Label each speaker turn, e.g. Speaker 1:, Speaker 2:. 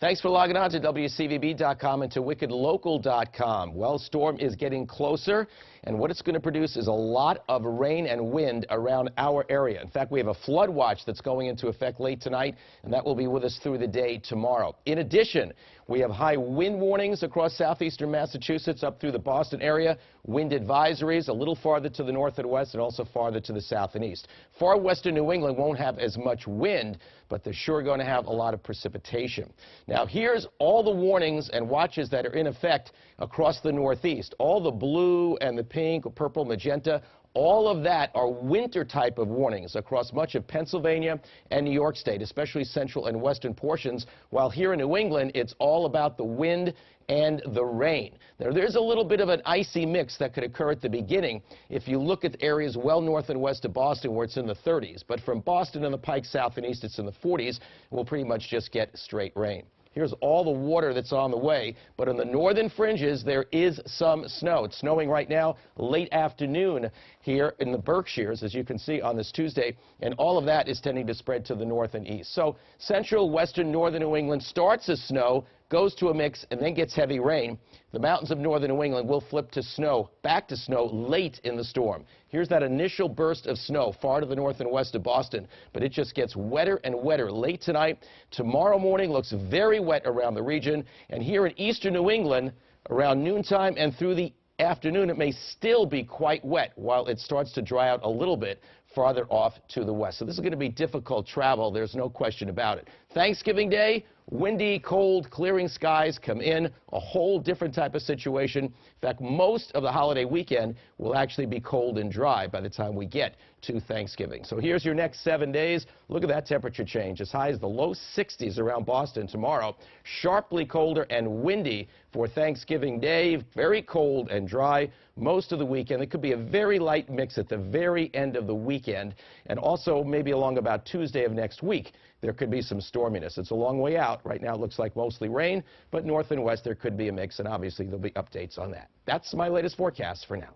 Speaker 1: Thanks for logging on to WCVB.com and to WickedLocal.com. Well, storm is getting closer, and what it's going to produce is a lot of rain and wind around our area. In fact, we have a flood watch that's going into effect late tonight, and that will be with us through the day tomorrow. In addition, we have high wind warnings across southeastern Massachusetts up through the Boston area, wind advisories a little farther to the north and west and also farther to the south and east. Far western New England won't have as much wind, but they're sure going to have a lot of precipitation. Now, here's all the warnings and watches that are in effect across the Northeast. All the blue and the pink, purple, magenta, all of that are winter type of warnings across much of Pennsylvania and New York State, especially central and western portions, while here in New England, it's all about the wind and the rain. There's a little bit of an icy mix that could occur at the beginning if you look at areas well north and west of Boston where it's in the 30s. But from Boston and the Pike south and east, it's in the 40s. We'll pretty much just get straight rain. Here's all the water that's on the way, but on the northern fringes, there is some snow. It's snowing right now, late afternoon here in the Berkshires, as you can see on this Tuesday, and all of that is tending to spread to the north and east. So central, western, northern New England starts as snow, goes to a mix, and then gets heavy rain. The mountains of northern New England will flip to snow, back to snow late in the storm. Here's that initial burst of snow far to the north and west of Boston, but it just gets wetter and wetter late tonight. Tomorrow morning looks very wet around the region, and here in eastern New England, around noontime and through the afternoon, it may still be quite wet while it starts to dry out a little bit farther off to the west. So this is going to be difficult travel. There's no question about it. Thanksgiving Day, windy, cold, clearing skies come in, a whole different type of situation. In fact, most of the holiday weekend will actually be cold and dry by the time we get to Thanksgiving. So here's your next 7 days. Look at that temperature change, as high as the low 60s around Boston tomorrow. Sharply colder and windy for Thanksgiving Day. Very cold and dry most of the weekend. It could be a very light mix at the very end of the weekend, and also maybe along about Tuesday of next week, there could be some storminess. It's a long way out. Right now it looks like mostly rain, but north and west there could be a mix, and obviously there'll be updates on that. That's my latest forecast for now.